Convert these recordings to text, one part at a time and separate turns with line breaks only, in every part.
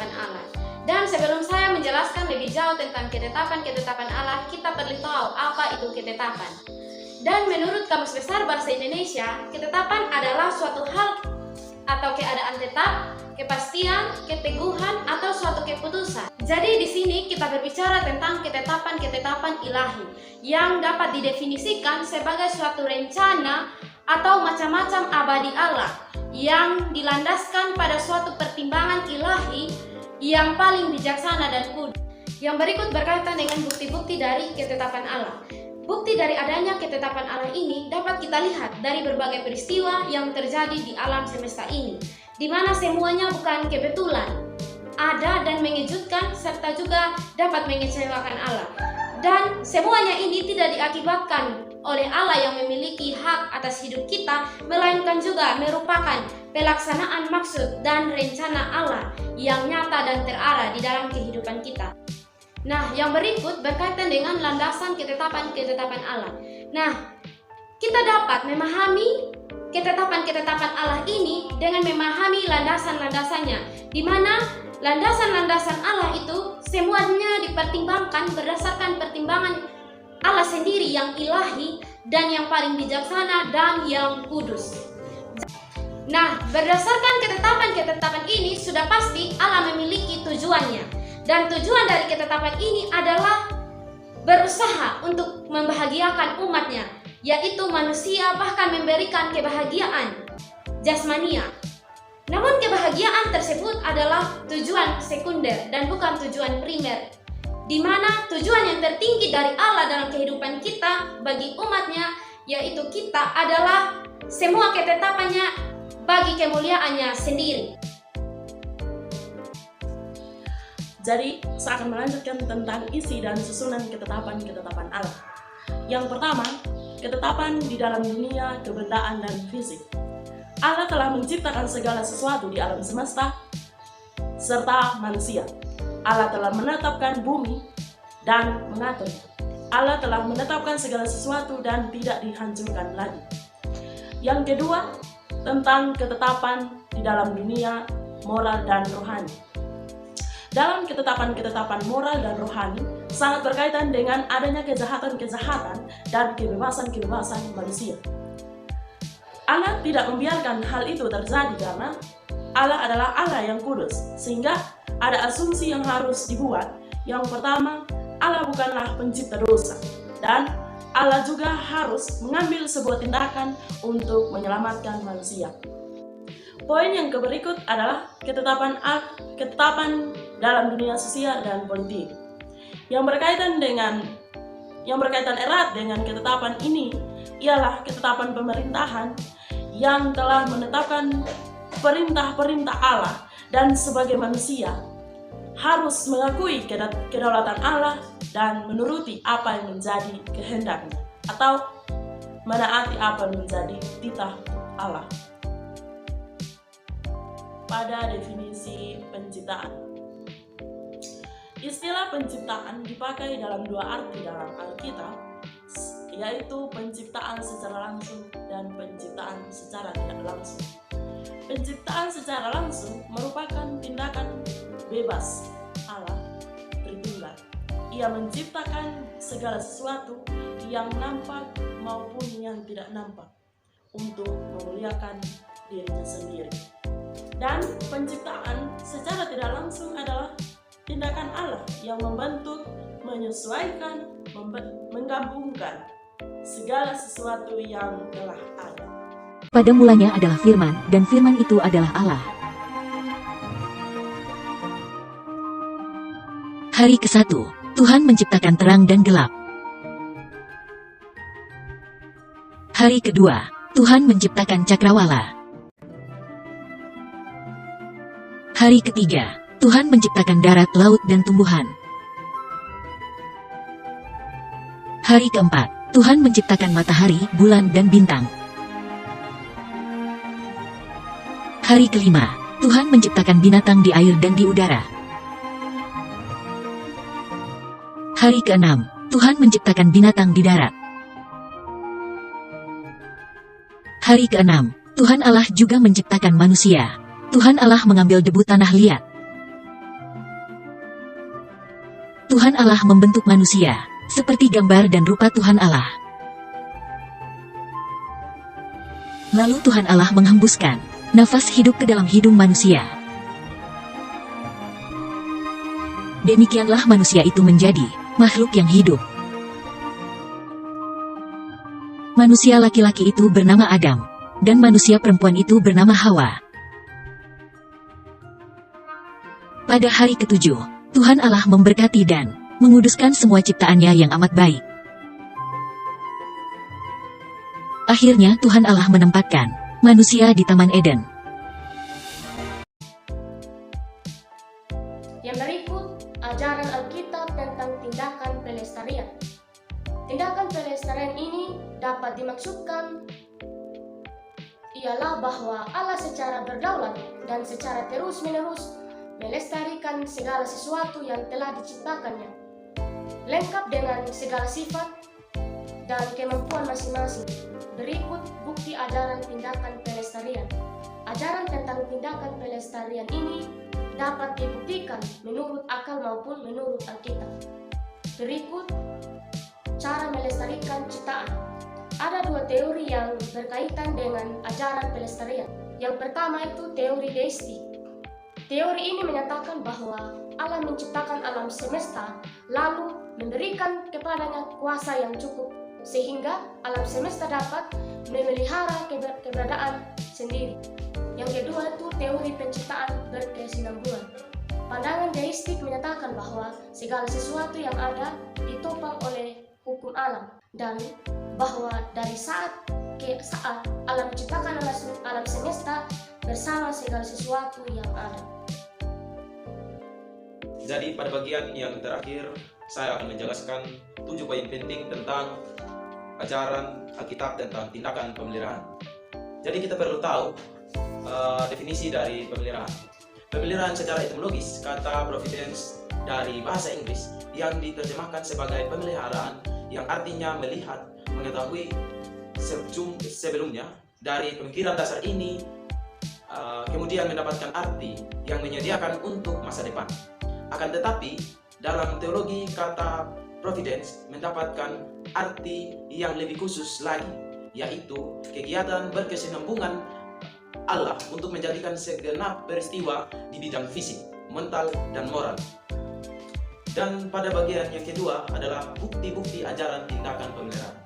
ketetapan Allah. Dan sebelum saya menjelaskan lebih jauh tentang ketetapan Allah, kita perlu tahu apa itu ketetapan. Dan menurut Kamus Besar Bahasa Indonesia, ketetapan adalah suatu hal atau keadaan tetap, kepastian, keteguhan, atau suatu keputusan. Jadi di sini kita berbicara tentang ketetapan ilahi yang dapat didefinisikan sebagai suatu rencana atau macam-macam abadi Allah yang dilandaskan pada suatu pertimbangan ilahi yang paling bijaksana dan kudus. Yang berikut berkaitan dengan bukti-bukti dari ketetapan Allah. Bukti dari adanya ketetapan Allah ini dapat kita lihat dari berbagai peristiwa yang terjadi di alam semesta ini, di mana semuanya bukan kebetulan, ada dan mengejutkan, serta juga dapat mengecewakan Allah. Dan semuanya ini tidak diakibatkan oleh Allah yang memiliki hak atas hidup kita, melainkan juga merupakan pelaksanaan maksud dan rencana Allah yang nyata dan terarah di dalam kehidupan kita. Nah, yang berikut berkaitan dengan landasan ketetapan Allah. Nah, kita dapat memahami ketetapan Allah ini dengan memahami landasan-landasannya, di mana landasan-landasan Allah itu semuanya dipertimbangkan berdasarkan pertimbangan Allah sendiri yang ilahi dan yang paling bijaksana dan yang kudus. Nah, berdasarkan ketetapan ini sudah pasti Allah memiliki tujuannya. Dan tujuan dari ketetapan ini adalah berusaha untuk membahagiakan umatnya, yaitu manusia, bahkan memberikan kebahagiaan jasmania. Namun kebahagiaan tersebut adalah tujuan sekunder dan bukan tujuan primer, di mana tujuan yang tertinggi dari Allah dalam kehidupan kita bagi umatnya, yaitu kita, adalah semua ketetapannya bagi kemuliaannya sendiri.
Jadi, saya akan melanjutkan tentang isi dan susunan ketetapan Allah. Yang pertama, ketetapan di dalam dunia, kebendaan, dan fisik. Allah telah menciptakan segala sesuatu di alam semesta, serta manusia. Allah telah menetapkan bumi dan mengaturnya. Allah telah menetapkan segala sesuatu dan tidak dihancurkan lagi. Yang kedua, tentang ketetapan di dalam dunia, moral, dan rohani. Dalam ketetapan moral dan rohani sangat berkaitan dengan adanya kejahatan-kejahatan dan kebebasan-kebebasan manusia. Allah tidak membiarkan hal itu terjadi karena Allah adalah Allah yang kudus, sehingga ada asumsi yang harus dibuat. Yang pertama, Allah bukanlah pencipta dosa, dan Allah juga harus mengambil sebuah tindakan untuk menyelamatkan manusia. Poin yang berikut adalah ketetapan dalam dunia sosial dan politik. Yang berkaitan erat dengan ketetapan ini ialah ketetapan pemerintahan yang telah menetapkan perintah-perintah Allah, dan sebagai manusia harus mengakui kedaulatan Allah dan menuruti apa yang menjadi kehendaknya, atau menaati apa yang menjadi titah Allah. Pada definisi penciptaan, istilah penciptaan dipakai dalam dua arti dalam Alkitab, yaitu penciptaan secara langsung dan penciptaan secara tidak langsung. Penciptaan secara langsung merupakan tindakan bebas Allah Tritunggal. Ia menciptakan segala sesuatu yang nampak maupun yang tidak nampak untuk memuliakan dirinya sendiri. Dan penciptaan secara tidak langsung adalah tindakan Allah yang membentuk, menyesuaikan, menggabungkan segala sesuatu yang telah ada.
Pada mulanya adalah Firman, dan Firman itu adalah Allah. Hari ke-1, Tuhan menciptakan terang dan gelap. Hari kedua, Tuhan menciptakan cakrawala. Hari ketiga, Tuhan menciptakan darat, laut, dan tumbuhan. Hari keempat, Tuhan menciptakan matahari, bulan, dan bintang. Hari kelima, Tuhan menciptakan binatang di air dan di udara. Hari keenam, Tuhan menciptakan binatang di darat. Hari keenam, Tuhan Allah juga menciptakan manusia. Tuhan Allah mengambil debu tanah liat. Tuhan Allah membentuk manusia seperti gambar dan rupa Tuhan Allah. Lalu Tuhan Allah menghembuskan nafas hidup ke dalam hidung manusia. Demikianlah manusia itu menjadi makhluk yang hidup. Manusia laki-laki itu bernama Adam, dan manusia perempuan itu bernama Hawa. Pada hari ketujuh, Tuhan Allah memberkati dan menguduskan semua ciptaannya yang amat baik. Akhirnya Tuhan Allah menempatkan manusia di Taman Eden.
Yang berikut, ajaran Alkitab tentang tindakan pelestarian. Tindakan pelestarian ini dapat dimaksudkan ialah bahwa Allah secara berdaulat dan secara terus-menerus melestarikan segala sesuatu yang telah diciptakannya, lengkap dengan segala sifat dan kemampuan masing-masing. Berikut bukti ajaran tindakan pelestarian. Ajaran tentang tindakan pelestarian ini dapat dibuktikan menurut akal maupun menurut Alkitab. Berikut cara melestarikan ciptaan. Ada dua teori yang berkaitan dengan ajaran pelestarian. Yang pertama itu teori deistik. Teori ini menyatakan bahwa Allah menciptakan alam semesta lalu memberikan kepadanya kuasa yang cukup sehingga alam semesta dapat memelihara keberadaan sendiri. Yang kedua itu teori penciptaan berkesinambungan. Pandangan deistik menyatakan bahwa segala sesuatu yang ada ditopang oleh hukum alam dan bahwa dari saat ke saat alam menciptakan alam semesta bersama segala sesuatu yang ada.
Jadi pada bagian yang terakhir saya akan menjelaskan 7 poin penting tentang ajaran Alkitab tentang tindakan pemeliharaan. Jadi kita perlu tahu definisi dari pemeliharaan. Pemeliharaan secara etimologis, kata providence dari bahasa Inggris yang diterjemahkan sebagai pemeliharaan yang artinya melihat, mengetahui sebelumnya. Dari pemikiran dasar ini kemudian mendapatkan arti yang menyediakan untuk masa depan. Akan tetapi dalam teologi kata providence mendapatkan arti yang lebih khusus lagi, yaitu kegiatan berkesinambungan Allah untuk menjadikan segenap peristiwa di bidang fisik, mental, dan moral. Dan pada bagian yang kedua adalah bukti-bukti ajaran tindakan pemeliharaan.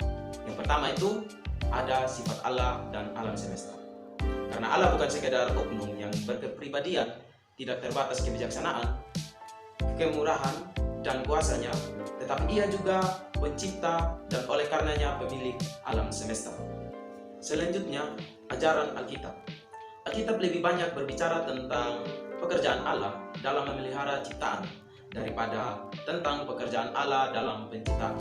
Yang pertama itu ada sifat Allah dan alam semesta. Karena Allah bukan sekedar oknum yang berkepribadian, tidak terbatas kebijaksanaan, kemurahan, dan kuasanya, tetapi Ia juga pencipta dan oleh karenanya pemilik alam semesta. Selanjutnya, ajaran Alkitab. Alkitab lebih banyak berbicara tentang pekerjaan Allah dalam memelihara ciptaan daripada tentang pekerjaan Allah dalam penciptaan.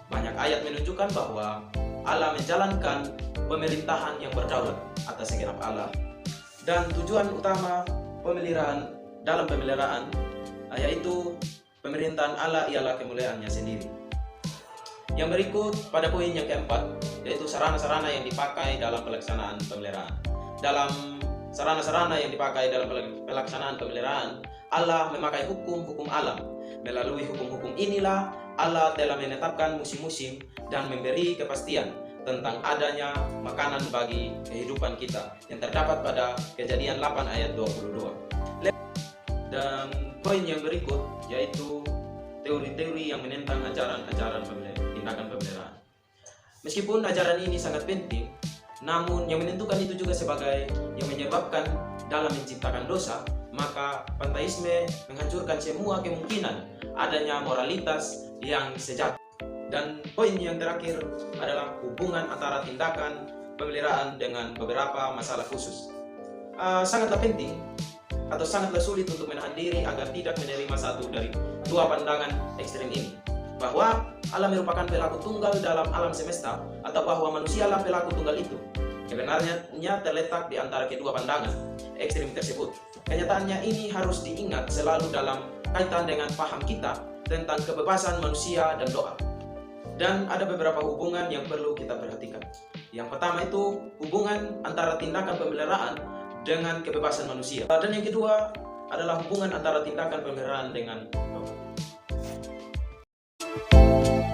Banyak ayat menunjukkan bahwa Allah menjalankan pemerintahan yang berdaulat atas segenap alam. Dan tujuan utama pemeliharaan dalam pemeliharaan yaitu pemerintahan Allah ialah kemuliaannya sendiri. Yang berikut pada poin yang keempat, yaitu sarana-sarana yang dipakai dalam pelaksanaan pemeliharaan. Dalam sarana-sarana yang dipakai dalam pelaksanaan pemeliharaan, Allah memakai hukum-hukum alam. Melalui hukum-hukum inilah Allah telah menetapkan musim-musim dan memberi kepastian tentang adanya makanan bagi kehidupan kita yang terdapat pada Kejadian 8 ayat 22. Dan poin yang berikut yaitu teori-teori yang menentang ajaran-ajaran tindakan pemeliharaan. Meskipun ajaran ini sangat penting, namun yang menentukan itu juga sebagai yang menyebabkan dalam menciptakan dosa, maka panteisme menghancurkan semua kemungkinan adanya moralitas yang sejati. Dan poin yang terakhir adalah hubungan antara tindakan pemeliharaan dengan beberapa masalah khusus. Sangatlah penting atau sangatlah sulit untuk menahan diri agar tidak menerima satu dari dua pandangan ekstrem ini, bahwa Allah merupakan pelaku tunggal dalam alam semesta atau bahwa manusialah pelaku tunggal itu. Kebenarannya terletak di antara kedua pandangan ekstrem tersebut. Kenyataannya ini harus diingat selalu dalam kaitan dengan paham kita tentang kebebasan manusia dan doa. Dan ada beberapa hubungan yang perlu kita perhatikan. Yang pertama itu hubungan antara tindakan pemeliharaan dengan kebebasan manusia. Dan yang kedua adalah hubungan antara tindakan pemeliharaan dengan doa.
Yesus.